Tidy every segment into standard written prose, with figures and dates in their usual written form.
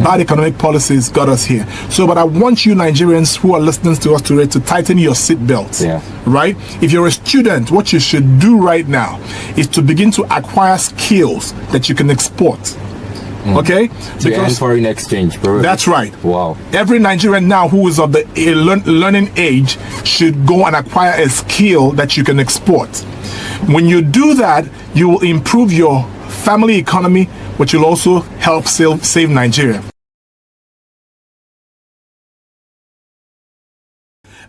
Bad economic policies got us here. So, but I want you Nigerians who are listening to us today to tighten your seatbelts. Yeah. Right? If you're a student, what you should do right now is to begin to acquire skills that you can export. Okay, because foreign exchange, bro. That's right. Wow. Every Nigerian now who is of the learning age should go and acquire a skill that you can export. When you do that, you will improve your family economy, but you'll also help save Nigeria.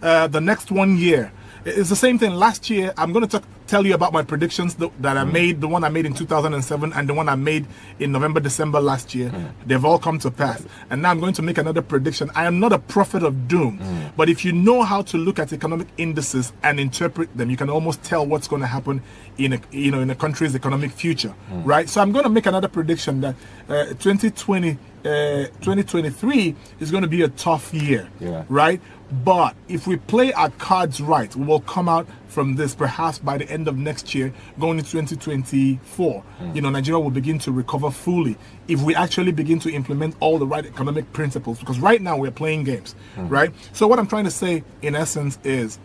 The next 1 year, it's the same thing. Last year, I'm going to tell you about my predictions that I made, the one I made in 2007 and the one I made in November, December last year. They've all come to pass. And now I'm going to make another prediction. I am not a prophet of doom, but if you know how to look at economic indices and interpret them, you can almost tell what's going to happen in a country's economic future, right? So I'm going to make another prediction that 2023 is going to be a tough year, right? But if we play our cards right, we will come out from this perhaps by the end of next year, going into 2024. Nigeria will begin to recover fully if we actually begin to implement all the right economic principles, because right now we're playing games, right? So what I'm trying to say in essence is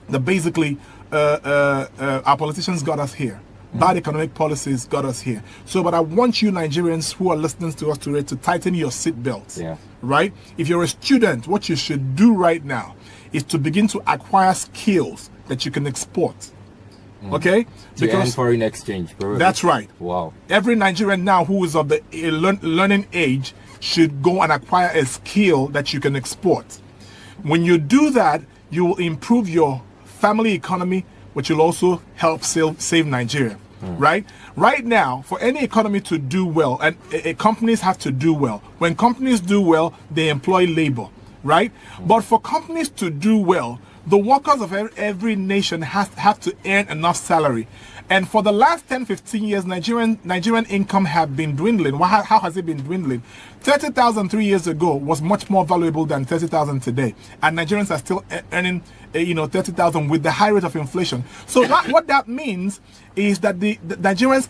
that basically our politicians got us here. Bad economic policies got us here. So, but I want you Nigerians who are listening to us today to tighten your seatbelts. Right? If you're a student, what you should do right now is to begin to acquire skills that you can export. Okay? Because foreign exchange, bro. That's right. Wow. Every Nigerian now who is of the learning age should go and acquire a skill that you can export. When you do that, you will improve your family economy, but you'll also help save Nigeria. Right now, for any economy to do well, and companies have to do well. When companies do well, they employ labor, right? But for companies to do well, the workers of every nation have to earn enough salary. And for the last 10-15 years, Nigerian income have been dwindling. How has it been dwindling? 30,000 3 years ago was much more valuable than 30,000 today, and Nigerians are still earning 30,000 with the high rate of inflation. So what that means is that the Nigerians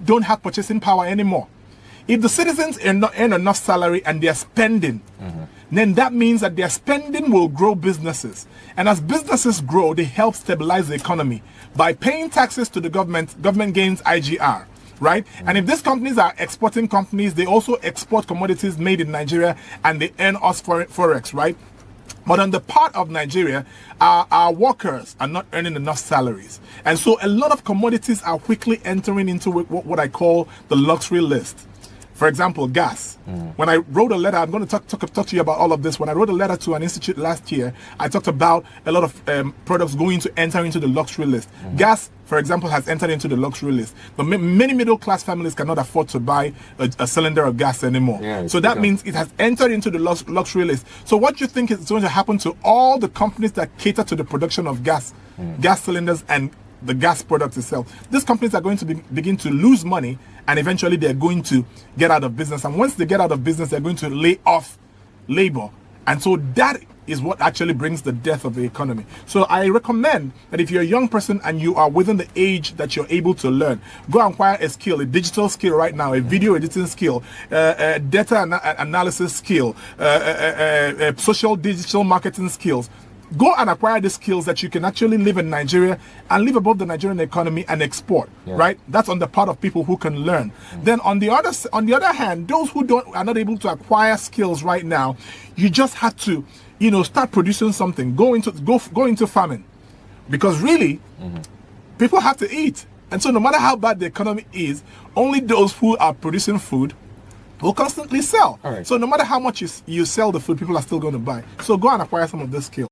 don't have purchasing power anymore. If the citizens earn enough salary and they're spending, then that means that their spending will grow businesses. And as businesses grow, they help stabilize the economy. By paying taxes to the government gains IGR, right? And if these companies are exporting companies, they also export commodities made in Nigeria and they earn us forex, right? But on the part of Nigeria, our workers are not earning enough salaries. And so a lot of commodities are quickly entering into what I call the luxury list. For example, gas. When I wrote a letter, I'm going to talk to you about all of this. When I wrote a letter to an institute last year, I talked about a lot of products going to enter into the luxury list. Gas, for example, has entered into the luxury list. But many middle-class families cannot afford to buy a cylinder of gas anymore. So that means it has entered into the luxury list. So what do you think is going to happen to all the companies that cater to the production of gas cylinders and the gas product itself? These companies are going to begin to lose money, and eventually they're going to get out of business. And once they get out of business, they're going to lay off labor. And so that is what actually brings the death of the economy. So I recommend that if you're a young person and you are within the age that you're able to learn, go and acquire a skill, a digital skill right now, a video editing skill, a data analysis skill, social digital marketing skills. Go and acquire the skills that you can actually live in Nigeria and live above the Nigerian economy and export, right? That's on the part of people who can learn. Then on the other hand, those who are not able to acquire skills right now, you just have to, start producing something. Go into farming, because really, people have to eat. And so no matter how bad the economy is, only those who are producing food will constantly sell. So no matter how much you sell the food, people are still going to buy. So go and acquire some of this skill.